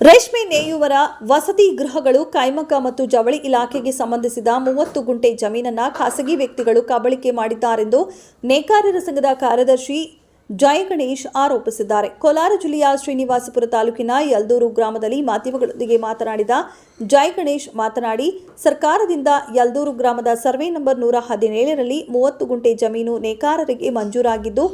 ರೇಷ್ಮೆ ನೇಯುವರ ವಸತಿ ಗೃಹಗಳು ಕೈಮಗ್ಗ ಮತ್ತು ಜವಳಿ ಇಲಾಖೆಗೆ ಸಂಬಂಧಿಸಿದ 30 ಗುಂಟೆ ಜಮೀನನ್ನು ಖಾಸಗಿ ವ್ಯಕ್ತಿಗಳು ಕಬಳಿಕೆ ಮಾಡಿದ್ದಾರೆಂದು ನೇಕಾರರ ಸಂಘದ ಕಾರ್ಯದರ್ಶಿ ಜಯಗಣೇಶ್ ಆರೋಪಿಸಿದ್ದಾರೆ. ಕೋಲಾರ ಜಿಲ್ಲೆಯ ಶ್ರೀನಿವಾಸಪುರ ತಾಲೂಕಿನ ಯಲ್ದೂರು ಗ್ರಾಮದಲ್ಲಿ ಮಾಧ್ಯಮಗಳೊಂದಿಗೆ ಮಾತನಾಡಿದ ಜಯಗಣೇಶ್ ಮಾತನಾಡಿ, ಸರ್ಕಾರದಿಂದ ಯಲ್ದೂರು ಗ್ರಾಮದ ಸರ್ವೆ ನಂಬರ್ 117ರಲ್ಲಿ 30 ಗುಂಟೆ ಜಮೀನು ನೇಕಾರರಿಗೆ ಮಂಜೂರಾಗಿದ್ದು,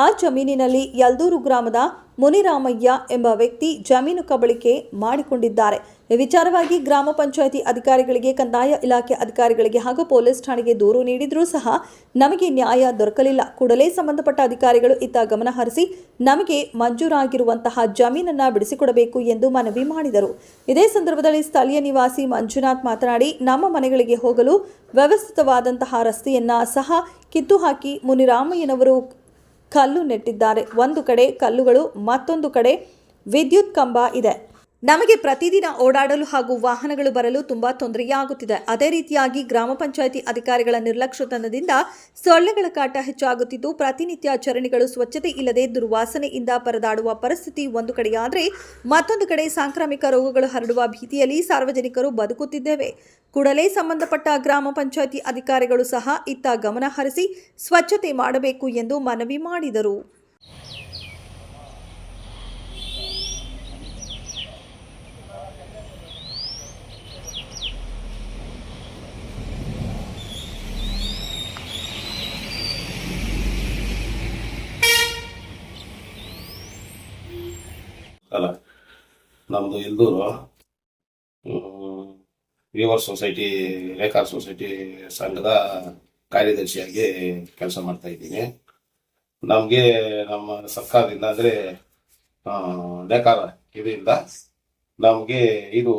ಆ ಜಮೀನಿನಲ್ಲಿ ಯಲ್ದೂರು ಗ್ರಾಮದ ಮುನಿರಾಮಯ್ಯ ಎಂಬ ವ್ಯಕ್ತಿ ಜಮೀನು ಕಬಳಿಕೆ ಮಾಡಿಕೊಂಡಿದ್ದಾರೆ. ಈ ವಿಚಾರವಾಗಿ ಗ್ರಾಮ ಪಂಚಾಯಿತಿ ಅಧಿಕಾರಿಗಳಿಗೆ, ಕಂದಾಯ ಇಲಾಖೆ ಅಧಿಕಾರಿಗಳಿಗೆ ಹಾಗೂ ಪೊಲೀಸ್ ಠಾಣೆಗೆ ದೂರು ನೀಡಿದ್ರೂ ಸಹ ನಮಗೆ ನ್ಯಾಯ ದೊರಕಲಿಲ್ಲ. ಕೂಡಲೇ ಸಂಬಂಧಪಟ್ಟ ಅಧಿಕಾರಿಗಳು ಇತ್ತ ಗಮನ ಹರಿಸಿ ನಮಗೆ ಮಂಜೂರಾಗಿರುವಂತಹ ಜಮೀನನ್ನು ಬಿಡಿಸಿಕೊಡಬೇಕು ಎಂದು ಮನವಿ ಮಾಡಿದರು. ಇದೇ ಸಂದರ್ಭದಲ್ಲಿ ಸ್ಥಳೀಯ ನಿವಾಸಿ ಮಂಜುನಾಥ್ ಮಾತನಾಡಿ, ನಮ್ಮ ಮನೆಗಳಿಗೆ ಹೋಗಲು ವ್ಯವಸ್ಥಿತವಾದಂತಹ ರಸ್ತೆಯನ್ನ ಸಹ ಕಿತ್ತು ಹಾಕಿ ಮುನಿರಾಮಯ್ಯನವರು ಕಲ್ಲು ನೆಟ್ಟಿದ್ದಾರೆ. ಒಂದು ಕಡೆ ಕಲ್ಲುಗಳು, ಮತ್ತೊಂದು ಕಡೆ ವಿದ್ಯುತ್ ಕಂಬ ಇದೆ. ನಮಗೆ ಪ್ರತಿದಿನ ಓಡಾಡಲು ಹಾಗೂ ವಾಹನಗಳು ಬರಲು ತುಂಬಾ ತೊಂದರೆಯಾಗುತ್ತಿದೆ. ಅದೇ ರೀತಿಯಾಗಿ ಗ್ರಾಮ ಪಂಚಾಯಿತಿ ಅಧಿಕಾರಿಗಳ ನಿರ್ಲಕ್ಷ್ಯತನದಿಂದ ಸೊಳ್ಳೆಗಳ ಕಾಟ ಹೆಚ್ಚಾಗುತ್ತಿದ್ದು, ಪ್ರತಿನಿತ್ಯ ಚರಂಡಿಗಳು ಸ್ವಚ್ಛತೆ ಇಲ್ಲದೆ ದುರ್ವಾಸನೆಯಿಂದ ಪರದಾಡುವ ಪರಿಸ್ಥಿತಿ ಒಂದು ಕಡೆಯಾದರೆ, ಮತ್ತೊಂದು ಕಡೆ ಸಾಂಕ್ರಾಮಿಕ ರೋಗಗಳು ಹರಡುವ ಭೀತಿಯಲ್ಲಿ ಸಾರ್ವಜನಿಕರು ಬದುಕುತ್ತಿದ್ದೇವೆ. ಕೂಡಲೇ ಸಂಬಂಧಪಟ್ಟ ಗ್ರಾಮ ಪಂಚಾಯಿತಿ ಅಧಿಕಾರಿಗಳು ಸಹ ಇತ್ತ ಗಮನ ಹರಿಸಿ ಸ್ವಚ್ಛತೆ ಮಾಡಬೇಕು ಎಂದು ಮನವಿ ಮಾಡಿದರು. ಅಲ್ಲ, ನಮ್ಮದು ಯಲ್ದೂರು ವೀವರ್ ಸೊಸೈಟಿ, ನೇಕಾರ ಸೊಸೈಟಿ ಸಂಘದ ಕಾರ್ಯದರ್ಶಿಯಾಗಿ ಕೆಲಸ ಮಾಡ್ತಾ ಇದ್ದೀನಿ. ನಮಗೆ ನಮ್ಮ ಸರ್ಕಾರದಿಂದ ಅಂದರೆ ನೇಕಾರ ಇದರಿಂದ ನಮಗೆ ಇದು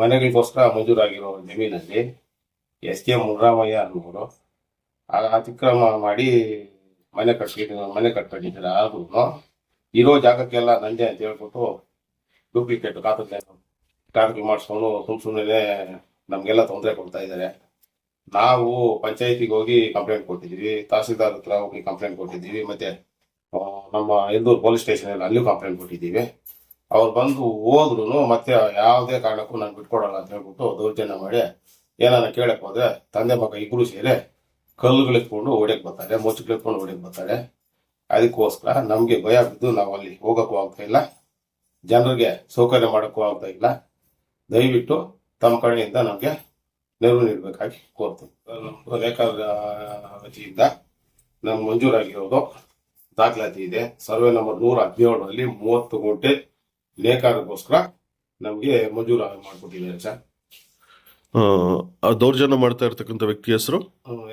ಮನೆಗಳಿಗೋಸ್ಕರ ಮಂಜೂರಾಗಿರೋ ಜಮೀನಲ್ಲಿ ಎಸ್ ಕೆ ಮುನಿರಾಮಯ್ಯ ಅನ್ನೋರು ಅತಿಕ್ರಮ ಮಾಡಿ ಮನೆ ಕಟ್ಕೊಂಡಿದ್ದಾರೆ. ಆದ್ರೂ ಇರೋ ಜಾಗಕ್ಕೆಲ್ಲ ನಂದೆ ಅಂತ ಹೇಳ್ಬಿಟ್ಟು ಡೂಪ್ಲಿಕೇಟ್ ಕಾಗದ ಮಾಡಿಸ್ಕೊಂಡು ಸುಮ್ಮನೆ ನಮಗೆಲ್ಲ ತೊಂದರೆ ಕೊಡ್ತಾ ಇದ್ದಾರೆ. ನಾವು ಪಂಚಾಯತಿಗೆ ಹೋಗಿ ಕಂಪ್ಲೇಂಟ್ ಕೊಟ್ಟಿದ್ದೀವಿ, ತಹಸೀಲ್ದಾರ್ ಹತ್ರ ಹೋಗಿ ಕಂಪ್ಲೇಂಟ್ ಕೊಟ್ಟಿದ್ದೀವಿ, ಮತ್ತೆ ನಮ್ಮ ಯಲ್ದೂರು ಪೊಲೀಸ್ ಸ್ಟೇಷನಲ್ಲಿ ಅಲ್ಲೂ ಕಂಪ್ಲೇಂಟ್ ಕೊಟ್ಟಿದ್ದೀವಿ. ಅವ್ರು ಬಂದು ಹೋದ್ರು ಮತ್ತೆ ಯಾವುದೇ ಕಾರಣಕ್ಕೂ ನಾನು ಬಿಟ್ಕೊಡಲ್ಲ ಅಂತ ಹೇಳ್ಬಿಟ್ಟು ದೌರ್ಜನ್ಯ ಮಾಡಿ ಏನಾನ ಕೇಳಕ್ ಹೋದ್ರೆ ತಂದೆ ಮಗ ಇಬ್ರು ಸೇರಿ ಕಲ್ಲುಗಳಿಟ್ಕೊಂಡು ಹೊಡೆಯಕ್ ಬರ್ತಾರೆ, ಮುಚ್ಚುಗಳಿಟ್ಕೊಂಡು ಹೊಡೆಯಕ್ ಬರ್ತಾರೆ. ಅದಕ್ಕೋಸ್ಕರ ನಮ್ಗೆ ಭಯ ಬಿದ್ದು ನಾವು ಅಲ್ಲಿ ಹೋಗಕ್ಕೂ ಆಗ್ತಾ ಇಲ್ಲ, ಜನರಿಗೆ ಸೌಕರ್ಯ ಮಾಡಕ್ಕೂ ಆಗ್ತಾ ಇಲ್ಲ. ದಯವಿಟ್ಟು ತಮ್ಮ ಕಡೆಯಿಂದ ನಮಗೆ ನೆರವು ನೀಡಬೇಕಾಗಿ ಕೋರ್ತೀವಿ. ನಮ್ಮ ನೇಕಾರ ವತಿಯಿಂದ ನಮ್ಗೆ ಮಂಜೂರಾಗಿರೋದು ದಾಖಲಾತಿ ಇದೆ. ಸರ್ವೆ ನಂಬರ್ 117ರಲ್ಲಿ 30 ಗುಂಟೆ ನೇಕಾರಗೋಸ್ಕರ ನಮ್ಗೆ ಮಂಜೂರು ಮಾಡ್ಕೊಟ್ಟಿದ್ದಾರೆ ಸರ್. ದೌರ್ಜನ್ಯ ಮಾಡ್ತಾ ಇರ್ತಕ್ಕಂಥ ವ್ಯಕ್ತಿ ಹೆಸರು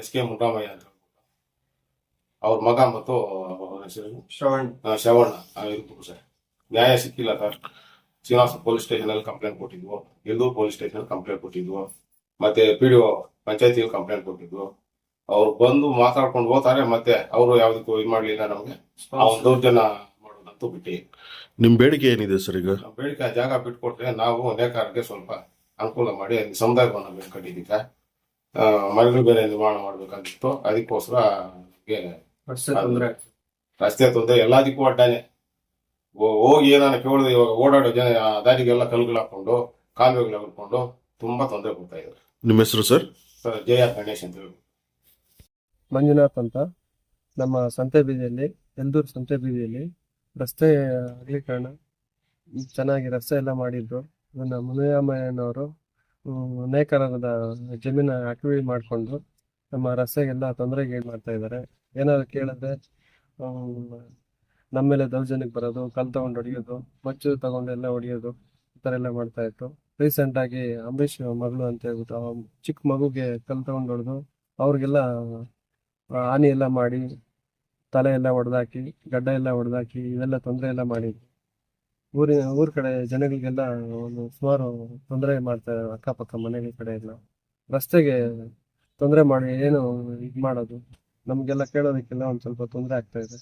ಎಸ್ ಕೆ ಮುನಿರಾಮಯ್ಯ ಅಂತ. ಅವ್ರ ಮಗ ಮತ್ತು ಶ್ರವಣ ಇರ್ಬೋದು ಸರ್. ನ್ಯಾಯ ಸಿಕ್ಕಿಲ್ಲ ಸರ್. ಶ್ರೀನಿವಾಸ ಪೊಲೀಸ್ ಸ್ಟೇಷನ್ ಅಲ್ಲಿ ಕಂಪ್ಲೇಂಟ್ ಕೊಟ್ಟಿದ್ವು, ಯಲ್ದೂರು ಪೊಲೀಸ್ ಸ್ಟೇಷನ್ ಕಂಪ್ಲೇಂಟ್ ಕೊಟ್ಟಿದ್ವು, ಮತ್ತೆ PDO ಪಂಚಾಯತಿಯಲ್ಲಿ ಕಂಪ್ಲೇಂಟ್ ಕೊಟ್ಟಿದ್ವು. ಅವ್ರು ಬಂದು ಮಾತಾಡ್ಕೊಂಡು ಹೋಗ್ತಾರೆ, ಮತ್ತೆ ಅವರು ಯಾವ್ದಕ್ಕೂ ಇದು ಮಾಡ್ಲಿಲ್ಲ. ನಮ್ಗೆ ದೌರ್ಜನ್ಯ ಮಾಡೋದಂತೂ ಬಿಟ್ಟು. ನಿಮ್ ಬೇಡಿಕೆ ಏನಿದೆ ಸರ್? ಈಗ ಬೇಡಿಕೆ ಜಾಗ ಬಿಟ್ಕೊಟ್ರೆ ನಾವು ನೇಕಾರರಿಗೆ ಸ್ವಲ್ಪ ಅನುಕೂಲ ಮಾಡಿ ಸಮುದಾಯವನ್ನು ಬೆಳ್ಕೊಂಡಿದ್ದೀವಿ. ಮನೆಗಳು ಬೇರೆ ನಿರ್ಮಾಣ ಮಾಡ್ಬೇಕಾಗಿತ್ತು. ಅದಕ್ಕೋಸ್ಕರ ರಸ್ತೆ ತೊಂದರೆ ಎಲ್ಲದಕ್ಕೂ ಅಡ್ಡಾನೆ. ಹೋಗಿ ಏನಾನ ಕೇಳಿದ್ರೆ ಇವಾಗ ಓಡಾಡೋ ಜನ ದಾರಿಗೆಲ್ಲ ಕಲ್ಗಳು ಹಾಕೊಂಡು ಕಾಲುವೆಗಳು ಹಾಕೊಂಡು ತುಂಬಾ ತೊಂದರೆ ಕೊಡ್ತಾ ಇದ್ದಾರೆ. ನಿಮ್ಮ ಹೆಸರು ಸರ್? ಜಯ ಗಣೇಶ್ ಅಂತ ಹೇಳಿ. ಮಂಜುನಾಥ್ ಅಂತ. ನಮ್ಮ ಸಂತೆ ಬೀದಿಯಲ್ಲಿ, ಯಲ್ದೂರು ಸಂತೆ ಬೀದಿಯಲ್ಲಿ ರಸ್ತೆ ಅಗಲೀಕರಣ ಚೆನ್ನಾಗಿ ರಸ್ತೆ ಎಲ್ಲ ಮಾಡಿದ್ರು. ಅದನ್ನ ಮುನಿರಾಮಯ್ಯನವರು ನೇಕಾರದ ಜಮೀನು ಆಕ್ಟಿವೇಟ್ ಮಾಡಿಕೊಂಡು ನಮ್ಮ ರಸ್ತೆಗೆಲ್ಲ ತೊಂದರೆಗೆ ಮಾಡ್ತಾ ಇದ್ದಾರೆ. ಏನಾದ್ರು ಕೇಳಿದ್ರೆ ನಮ್ಮ ಮೇಲೆ ದೌರ್ಜನ್ಯಕ್ಕೆ ಬರೋದು, ಕಲ್ಲು ತಗೊಂಡು ಹೊಡಿಯೋದು, ಮಚ್ಚು ತಗೊಂಡೆಲ್ಲ ಹೊಡಿಯೋದು, ಈ ಥರ ಎಲ್ಲ ಮಾಡ್ತಾ ಇತ್ತು. ರೀಸೆಂಟ್ ಆಗಿ ಅಂಬರೀಷ್ ಮಗಳು ಅಂತ ಹೇಳ್ಬಿಟ್ಟು ಚಿಕ್ಕ ಮಗುಗೆ ಕಲ್ಲು ತಗೊಂಡು ಹೊಡೆದು ಅವ್ರಿಗೆಲ್ಲ ಹಾನಿ ಎಲ್ಲ ಮಾಡಿ, ತಲೆ ಎಲ್ಲ ಹೊಡೆದಾಕಿ, ಗಡ್ಡ ಎಲ್ಲ ಹೊಡೆದಾಕಿ, ಇದೆಲ್ಲ ತೊಂದರೆ ಎಲ್ಲ ಮಾಡಿದ್ರು. ಊರ ಕಡೆ ಜನಗಳಿಗೆಲ್ಲ ಒಂದು ಸುಮಾರು ತೊಂದರೆ ಮಾಡ್ತಾ ಇದ್ದಾರೆ. ಅಕ್ಕಪಕ್ಕ ಮನೆಗಳ ಕಡೆ ಎಲ್ಲ ರಸ್ತೆಗೆ ತೊಂದರೆ ಮಾಡಿ ಏನು ಇದು ಮಾಡೋದು, ನಮಗೆಲ್ಲ ಕೇಳೋದಕ್ಕೆಲ್ಲ ಒಂದು ಸ್ವಲ್ಪ ತೊಂದರೆ ಆಗ್ತಾ ಇದೆ.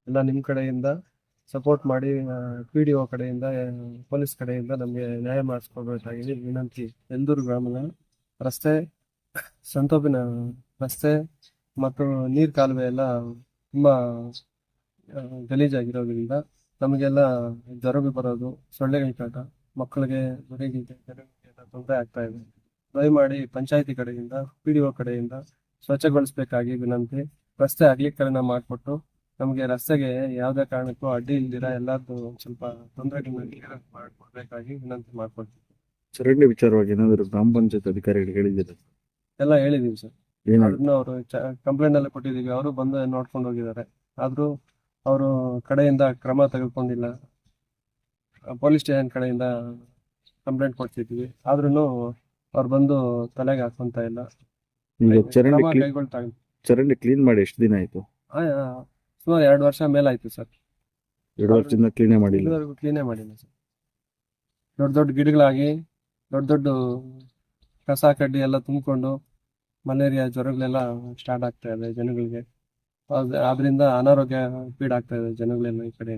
ಎಲ್ಲ ನಿಮ್ಮ ಕಡೆಯಿಂದ ಸಪೋರ್ಟ್ ಮಾಡಿ, PDO ಕಡೆಯಿಂದ, ಪೊಲೀಸ್ ಕಡೆಯಿಂದ ನಮಗೆ ನ್ಯಾಯ ಮಾಡಿಸ್ಕೊಡ್ಬೇಕಾಗಿದೆ ವಿನಂತಿ. ಯಲ್ದೂರು ಗ್ರಾಮದ ರಸ್ತೆ, ಸಂತೋಪಿನ ರಸ್ತೆ ಮತ್ತು ನೀರು ಕಾಲುವೆ ಎಲ್ಲ ತುಂಬ ಗಲೀಜಾಗಿರೋದ್ರಿಂದ ನಮಗೆಲ್ಲ ಜ್ವರಗಳು ಬರೋದು, ಸೊಳ್ಳೆಗಳ ಕಾಟ, ಮಕ್ಕಳಿಗೆ ಮರಿಗಳಿಗೆ ಜನಗಳಿಗೆ ತೊಂದರೆ ಆಗ್ತಾ ಇದೆ. ದಯಮಾಡಿ ಪಂಚಾಯತಿ ಕಡೆಯಿಂದ, PDO ಕಡೆಯಿಂದ ಸ್ವಚ್ಛಗೊಳಿಸಬೇಕಾಗಿ ವಿನಂತಿ. ರಸ್ತೆ ಅಗಲೀಕರಣ ಮಾಡಿಕೊಟ್ಟು ನಮಗೆ ರಸ್ತೆಗೆ ಯಾವುದೇ ಕಾರಣಕ್ಕೂ ಅಡ್ಡಿ ಇಲ್ದಿರ ಎಲ್ಲಾರ್ದು ಒಂದ್ ಸ್ವಲ್ಪ ತೊಂದರೆಗಳನ್ನ ಕ್ಲಿಯರ್ ಮಾಡಿಕೊಡ್ಬೇಕಾಗಿ ವಿನಂತಿ ಮಾಡ್ಕೊಡ್ತೀವಿ. ಚರಂಡಿ ವಿಚಾರವಾಗಿ ಏನಾದರೂ ಗ್ರಾಮ ಪಂಚಾಯತ್ ಅಧಿಕಾರಿಗಳಿಗೆ ಹೇಳಿದ್ದೀರಾ? ಎಲ್ಲ ಹೇಳಿದೀವಿ ಸರ್. ಏನು ಅದನ್ನ ಅವರು ಕಂಪ್ಲೇಂಟ್ ಎಲ್ಲ ಕೊಟ್ಟಿದ್ದೀವಿ. ಅವರು ಬಂದು ನೋಡ್ಕೊಂಡು ಹೋಗಿದ್ದಾರೆ. ಆದ್ರೂ ಅವರು ಕಡೆಯಿಂದ ಕ್ರಮ ತೆಗೆದುಕೊಂಡಿಲ್ಲ. ಪೊಲೀಸ್ ಸ್ಟೇಷನ್ ಕಡೆಯಿಂದ ಕಂಪ್ಲೇಂಟ್ ಕೊಡ್ತಿದ್ವಿ, ಆದ್ರೂ ಅವ್ರು ಬಂದು ತಲೆಗೆ ಹಾಕೊಂತ ಇಲ್ಲ. ಈಗ ಕ್ರಮ ಕೈಗೊಳ್ತಾ ಚರಂಡಿ ಕ್ಲೀನ್ ಮಾಡಿ ಎಷ್ಟು ದಿನ ಆಯ್ತು? ಸುಮಾರು 2 ವರ್ಷ ಮೇಲಾಯ್ತು ಸರ್. 2 ವರ್ಷದಿಂದ ಕ್ಲೀನೇ ಮಾಡಿಲ್ಲ. ಇದುವರೆಗೂ ಕ್ಲೀನೇ ಮಾಡಿಲ್ಲ ಸರ್. ದೊಡ್ಡ ದೊಡ್ಡ ಗಿಡಗಳಾಗಿ ದೊಡ್ಡ ದೊಡ್ಡ ಕಸ ಕಡ್ಡಿ ಎಲ್ಲ ತುಂಬಿಕೊಂಡು ಮಲೇರಿಯಾ ಜ್ವರಗಳೆಲ್ಲ ಸ್ಟಾರ್ಟ್ ಆಗ್ತಾ ಇದೆ ಜನಗಳಿಗೆ. ಆದ್ರಿಂದ ಅನಾರೋಗ್ಯ ಪೀಡಾಗ್ತಾ ಇದೆ ಜನಗಳೆಲ್ಲ ಈ ಕಡೆ.